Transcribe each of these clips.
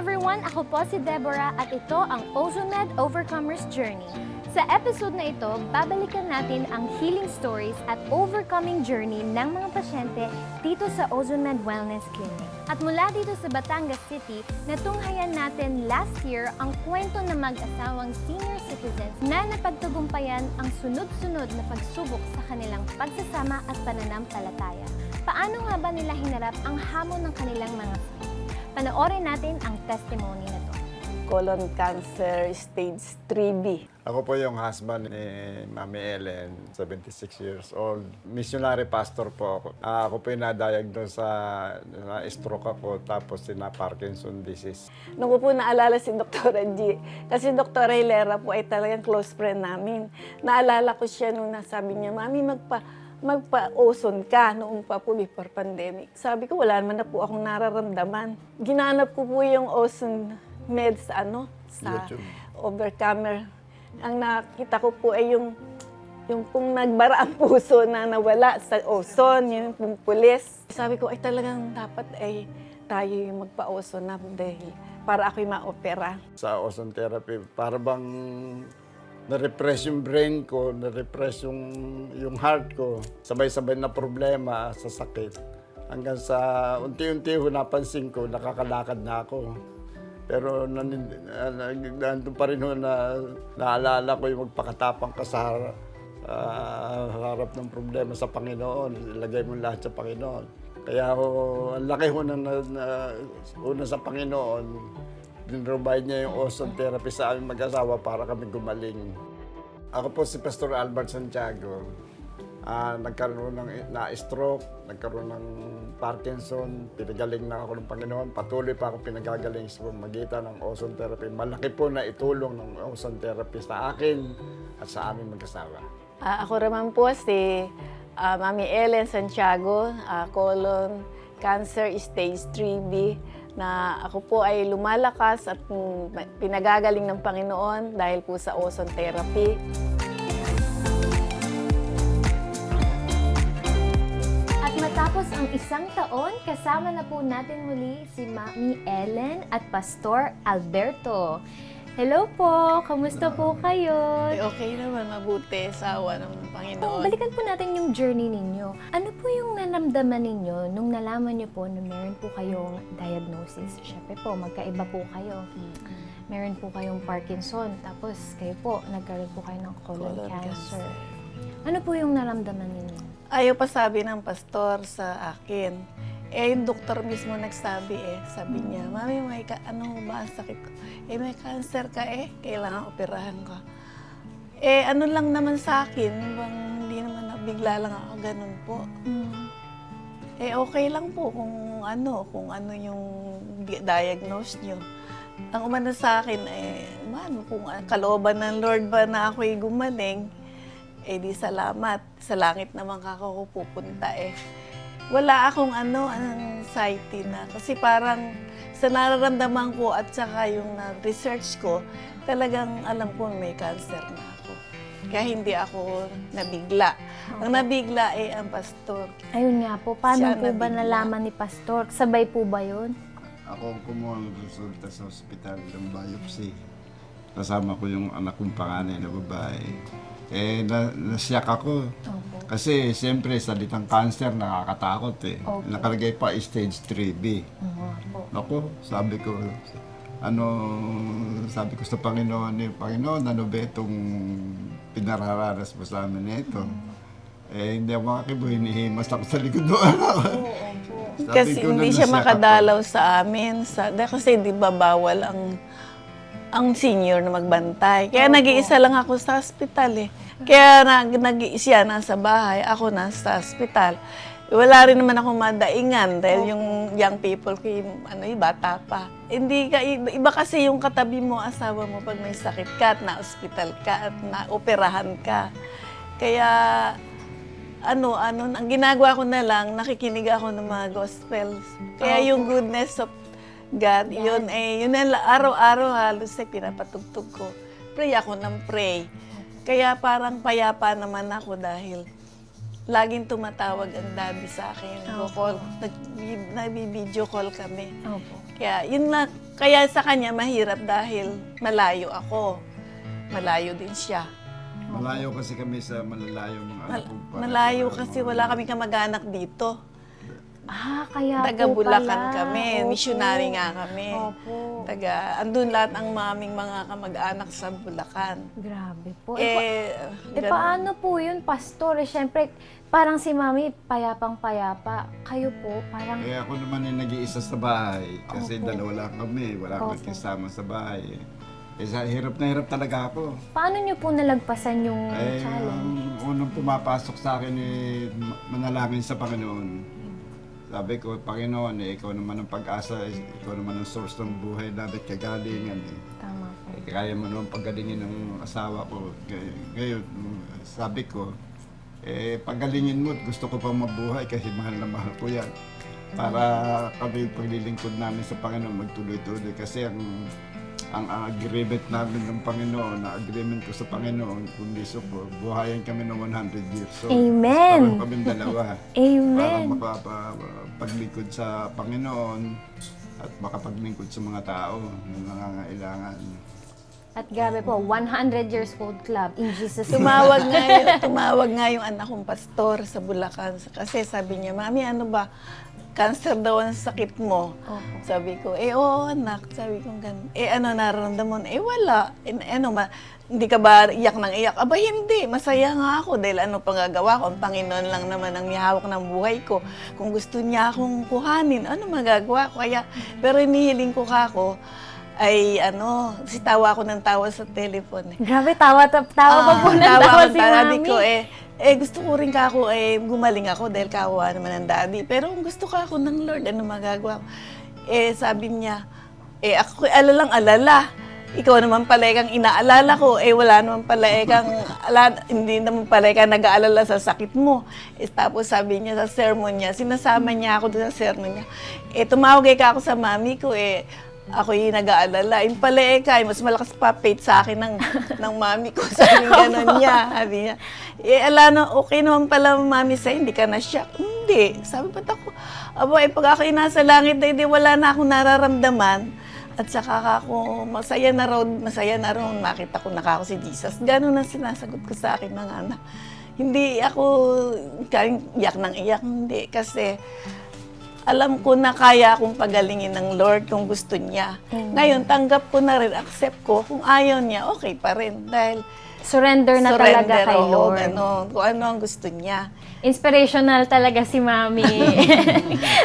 everyone! Ako po si Deborah at ito ang OzoMed Overcomer's Journey. Sa episode na ito, babalikan natin ang healing stories at overcoming journey ng mga pasyente dito sa OzoMed Wellness Clinic. At mula dito sa Batangas City, natunghayan natin last year ang kwento ng mag-asawang senior citizens na napagtagumpayan ang sunod-sunod na pagsubok sa kanilang pagsasama at pananampalataya. Paano nga ba nila hinarap ang hamon ng kanilang mga sakit? Panoorin natin ang testimony na to. Colon cancer stage 3B. Ako po yung husband ni Mami Ellen, 76 years old. Missionary pastor po ako. Ako po yung na-diagnose sa stroke ako tapos na Parkinson disease. Nung ko po naalala si Dr. G, kasi Dr. Hilera po ay talagang close friend namin. Naalala ko siya nung nasabi niya, Mami, magpa-ozone ka noong pa po before pandemic. Sabi ko, wala naman na po akong nararamdaman. Ginanap ko po yung ozone meds sa YouTube. Overcomer. Ang nakita ko po ay yung pong nagbara ang puso na nawala sa ozone, yung pong pulis. Sabi ko, ay talagang dapat ay tayo yung magpa-ozone na dahil para ako'y ma-opera. Sa ozone therapy, para bang na-repress yung brain ko, na-repress yung heart ko. Sabay-sabay na problema sa sakit. Hanggang sa unti-unti napansin ko, nakakalakad na ako. Pero nandun pa rin na naalala ko yung magpakatapang ka sa harap ng problema sa Panginoon. Ilagay mo lahat sa Panginoon. Kaya ang laki ko una sa Panginoon, din-provide niya yung ozone therapy sa aming mag-asawa para kami gumaling. Ako po si Pastor Albert Santiago. Nagkaroon ng na-stroke, nagkaroon ng Parkinson, pinagaling na ako ng Panginoon. Patuloy pa ako pinagagaling sa pamamagitan ng ozone therapy. Malaki po na itulong ng ozone therapy sa akin at sa aming mag-asawa. Ako naman po si Mami Ellen Santiago, colon cancer stage 3B, na ako po ay lumalakas at pinagagaling ng Panginoon dahil po sa ozone therapy. At matapos ang isang taon, kasama na po natin muli si Mami Ellen at Pastor Alberto. Hello po! Kamusta po kayo? Okay naman, mabuti sa awa ng Panginoon. Balikan po natin yung journey ninyo. Ano po yung naramdaman ninyo nung nalaman niyo po na meron po kayong diagnosis? Siyempre po, magkaiba po kayo. Meron po kayong Parkinson, tapos kayo po, nagkaroon po kayo ng colon cancer. Ano po yung naramdaman ninyo? Ayaw pa sabi ng pastor sa akin. Yung doktor mismo nagsabi sabi niya, Mami, ano ba ang sakit ko? May cancer ka kailangan operahan ka. Ano lang naman sa akin, hindi naman bigla lang ako ganun po. Okay lang po kung ano yung diagnose niyo. Ang umano sa akin, kung kalooban ng Lord ba na ako'y gumaling, di salamat. Sa langit naman ako pupunta Wala akong anxiety na. Kasi parang sa nararamdaman ko at saka yung research ko, talagang alam ko may cancer na ako. Kaya hindi ako nabigla. Ang nabigla ang pastor. Ayun nga po, paano Siya po ba nabigla. nalaman ni Pastor? Sabay po ba yun? Ako ang kumuha ng resulta sa ospital ng biopsy. Kasama ko yung anak kong panganay na babae. Nasyak ako. Opo. Kasi siyempre salitang cancer nakakatakot Opo. Nakalagay pa stage 3B. Opo. Ako, sabi ko sa Panginoon, Panginoon, ano ba itong pinararanas mo sa amin nito? Hindi ako makakibo, hinihimas ako sa likod doon. Kasi hindi siya makadalaw sa amin. Kasi di ba bawal ang senior na magbantay. Kaya nag-iisa lang ako sa hospital Kaya siya nasa bahay, ako nasa hospital. Wala rin naman ako madaingan dahil yung young people ko, bata pa. Iba kasi yung katabi mo, asawa mo pag may sakit ka at na-hospital ka at na-operahan ka. Kaya ang ginagawa ko na lang, nakikinig ako ng mga gospels. Kaya yung goodness of God, yun araw-araw halos pinapatugtog ko. Pray ako ng pray. Kaya parang payapa naman ako dahil laging tumatawag ang daddy sa akin. Opo. Nag-video call kami. Opo. Kaya yun na, kaya sa kanya mahirap dahil malayo ako. Malayo din siya. Malayo kasi kami sa malalayo mga anak ko. Malayo kasi wala kami kamag-anak dito. Kaya Taga po Bulacan pala. kami, Opo. missionary nga kami. Opo. Andun lahat ang maming mga kamag-anak sa Bulacan. Grabe po. Ganun. Paano po yun, Pastor? Siyempre, parang si Mami, payapang-payapa. Kayo po, parang... Eh ako naman yung nag-iisa sa bahay kasi Opo. dalawa lang kami, wala Opo. akong kasama sa bahay. Hirap na hirap talaga ako. Paano nyo po nalagpasan yung Eh, challenge? ang unang pumapasok sa akin manalangin sa Panginoon. Sabi ko, Panginoon, ikaw naman ang pag-asa, ikaw naman ang source ng buhay, dapat kagalingan. Tama po. Kaya mo naman paggalingin ng asawa ko. Ngayon, sabi ko, pagalingin mo, gusto ko pa mabuhay kasi mahal na mahal ko yan. Para kami paglilingkod namin sa Panginoon, magtuloy-tuloy. Kasi ang agreement namin ng Panginoon, na agreement ko sa Panginoon, kundi ko, buhayan kami ng 100 years. So, Amen. pareho kami dalawa. Amen. Para makapaglingkod sa Panginoon at makapaglingkod sa mga tao na nangangailangan. At grabe po, 100 years old club in Jesus' name. Tumawag nga yung anak kong pastor sa Bulacan. Kasi sabi niya, Mami, ano ba? Cancer daw ang sakit mo. Opo. Sabi ko, oo anak. Sabi ko ganun. Ano nararamdaman? Wala. Hindi ka ba iyak ng iyak? Aba hindi, masaya nga ako dahil ano pang gagawa ko? Ang Panginoon lang naman ang mihawak ng buhay ko. Kung gusto niya akong kuhanin, ano magagawa ko? Pero inihiling ko kako, ay tawa ako ng tawa sa telephone. Grabe, tawa pa po ng tawa si Sabi Mami. ko gusto ko rin kako gumaling ako dahil kawawa naman ang daddy. Pero kung gusto ka ako ng Lord, ano magagawa ko? Sabi niya, ako alalang-alala. Ikaw naman pala kang inaalala ko. Wala naman pala hindi naman pala kang nag-aalala sa sakit mo. Tapos sabi niya sa sermon niya, sinasama niya ako doon sa sermon niya. Tumawag ka ako sa mami ko ako yung nag-aalala. Yung pala mas malakas pa faith sa akin ng mami ko. Sabi gano'n niya. Sabi niya, okay naman pala mami sa'yo, hindi ka na-shock. Hindi. Sabi ba't ako, pag ako nasa langit, hindi wala na akong nararamdaman. At saka ako, masaya na raw, makita ko na ako si Jesus. Gano'n ang sinasagot ko sa akin ng anak. Hindi ako iyak ng iyak, hindi. Kasi alam ko na kaya akong pagalingin ng Lord kung gusto niya. Ngayon, tanggap ko na rin, accept ko. Kung ayaw niya, okay pa rin. Dahil Surrender na talaga kay Lord. Kung ano ang gusto niya. Inspirational talaga si Mami.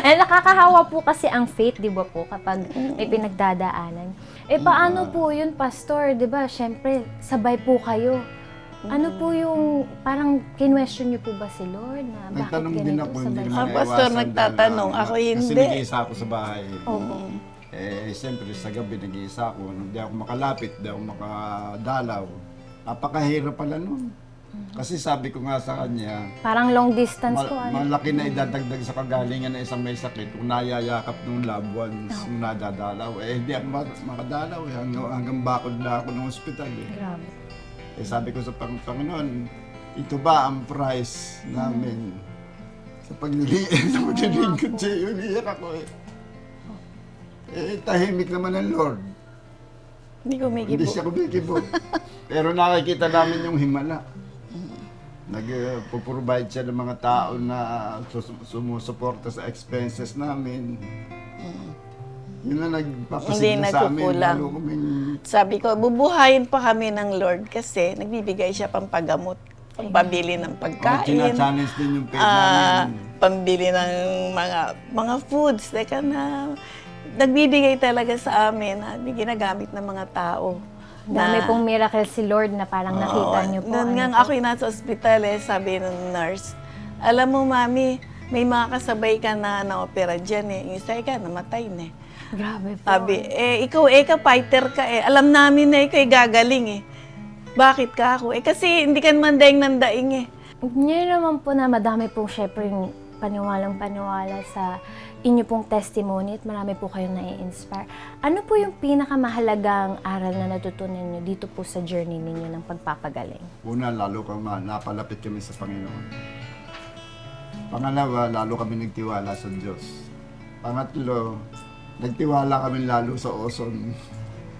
Nakakahawa po kasi ang faith, di ba po, kapag may pinagdadaanan. Paano po yun, Pastor? Di ba, syempre, sabay po kayo. Ano po yung, parang kinwestiyon niyo po ba si Lord na bakit Nagtanong din ganito ako, hindi sabay? naman Pastor, naiwasan nagtatanong. dahil, Ako Kasi hindi. nag-iisa ako sa bahay. Opo. Siyempre, sa gabi nag-iisa ako. Hindi ako makalapit, hindi ako makadalaw. Napakahirap pala nun. Kasi sabi ko nga sa kanya, Parang long distance po. malaki na idadagdag sa kagalingan ng isang may sakit kung nayayakap ng loved ones, kung nadadalaw. Hindi ako makadalaw. Hanggang bakod na ako ng ospital. Grabe. Sabi ko sa Panginoon, ito ba ang price namin sa paglilingkod sa iyo? Umiyak ako tahimik naman ang Lord. Hindi ko may Hindi siya kumikibo. Pero nakikita namin yung himala. Nag-provide siya ng mga tao na sumusuporta sa expenses namin. Yun na nagpapasigla Hindi sa amin. nagkukulang. Lalo kaming Sabi ko, bubuhayin pa kami ng Lord kasi nagbibigay siya pampagamot, pampabili ng pagkain, challenge din yung faith namin. pambili ng mga foods. Teka na, nagbibigay talaga sa amin na ginagamit ng mga tao. Dami pong miracle si Lord na parang nakita niyo po. Noon nga ako nasa ospital, sabi ng nurse, alam mo mami, may mga kasabay ka na na-opera dyan Yung isa ka, namatay na Grabe po. Sabi, ikaw, fighter ka Alam namin na ikaw gagaling Bakit ka ako? Kasi hindi ka naman daing nandaing Ngayon naman po na madami pong syempre yung paniwalang-paniwala sa inyo pong testimony at marami po kayong nai-inspire. Ano po yung pinakamahalagang aral na natutunan niyo dito po sa journey ninyo ng pagpapagaling? Una, lalo kang napalapit kami sa Panginoon. Pangalawa, lalo kami nagtiwala sa Diyos. Pangatlo, nagtiwala kami lalo sa ozone.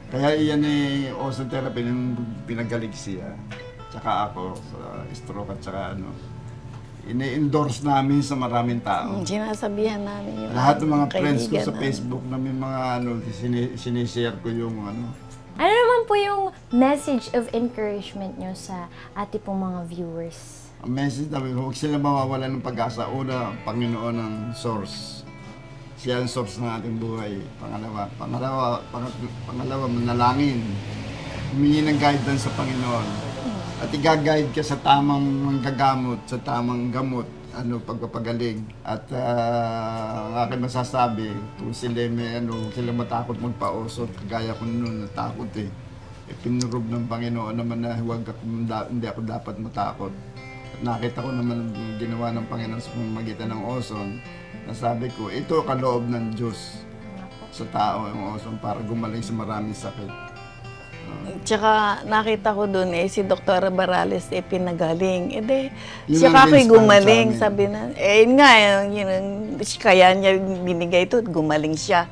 Kaya iyan ozone therapy yung pinagaling siya. Tsaka ako sa stroke at tsaka ini-endorse namin sa maraming tao. Sinasabihan namin yung Lahat ng mga friends ko kaibigan sa namin. Facebook na may mga sinishare ko yung Ano naman po yung message of encouragement nyo sa ating pong mga viewers? Ang message namin, huwag sila mawawalan ng pag-asa. Una, Panginoon ang source. Siya ang source ng ating buhay. Pangalawa, manalangin. Humingi ng guidance sa Panginoon. At i-guide ka sa tamang manggagamot, sa tamang gamot, pagpapagaling. At ang aking masasabi, kung sila sila matakot magpa-osot, kagaya ko noon, natakot eh. Pinurob ng Panginoon naman na hindi ako dapat matakot. At nakita ko naman ang ginawa ng Panginoon sa pamamagitan ng ozone. Nasabi ko, ito kaloob ng Diyos sa tao ang ozone para gumaling sa maraming sakit. Tsaka nakita ko doon si Dr. Barales pinagaling. Yun Siya ang ako'y in-inspire gumaling. sa amin. Sabi na, yun nga, kaya niya binigay ito, gumaling siya.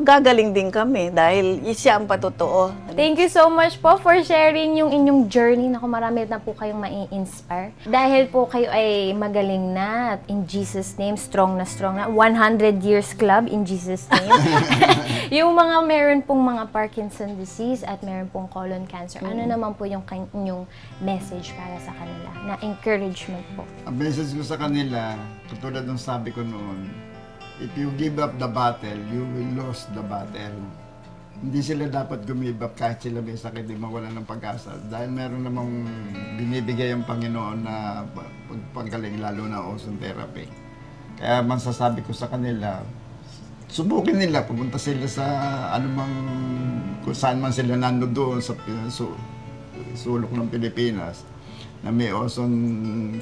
Gagaling din kami dahil siya ang patotoo. Thank you so much po for sharing yung inyong journey. Naku, marami na po kayong mai-inspire. Dahil po kayo ay magaling na, in Jesus' name, strong na 100 years club in Jesus' name. Yung mga meron pong mga Parkinson disease at meron pong colon cancer, ano naman po yung inyong message para sa kanila na encouragement po? Ang message ko sa kanila, katulad ng sabi ko noon, if you give up the battle, you will lose the battle. Hindi sila dapat give up kahit sila may sakit, di mawalan ng pag-asa. Dahil meron namang binibigay ang Panginoon na pagpagaling, lalo na ozone therapy. Kaya masasabi ko sa kanila, subukin nila, pumunta sila sa anumang, kung saan man sila nandoon sa sulok ng Pilipinas, na may ozone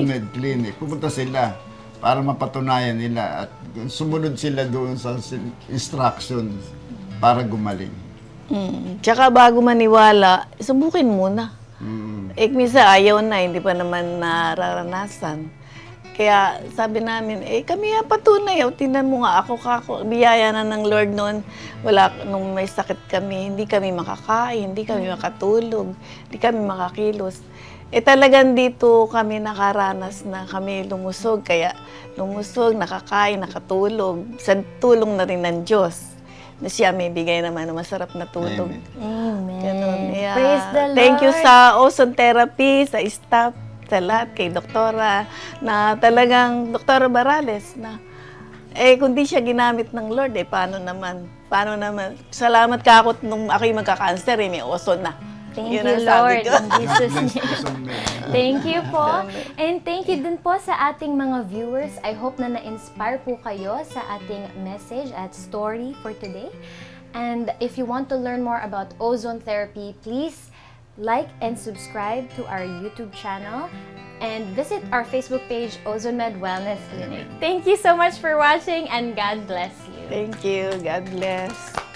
med clinic. Pumunta sila para mapatunayan nila at sumunod sila doon sa instructions para gumaling. Tsaka bago maniwala, subukin muna. Minsan ayaw na, hindi pa naman nararanasan. Kaya sabi namin, kami patunay, tingnan mo nga ako, biyaya na ng Lord noon. Nung may sakit kami, hindi kami makakain, hindi kami makatulog, hindi kami makakilos. Talagang dito kami nakaranas na kami lumusog, kaya lumusog, nakakain, nakatulog, sa tulong na rin ng Diyos. Na siya may bigay naman ng masarap na tulog. Amen. Ganun. Praise the Lord. Thank you sa ozone therapy, sa staff, sa lahat, kay Doktora, na talagang Doktora Barales, na kung di siya ginamit ng Lord, paano naman? Salamat ka ako nung ako'y magka-cancer, may ozone na. Thank Yun you, ang sabi Lord. ko. In Jesus' God bless name. ozone med. Thank you po. And thank you din po sa ating mga viewers. I hope na na-inspire po kayo sa ating message at story for today. And if you want to learn more about ozone therapy, please like and subscribe to our YouTube channel and visit our Facebook page, Ozone Med Wellness Clinic. Thank you so much for watching and God bless you. Thank you. God bless.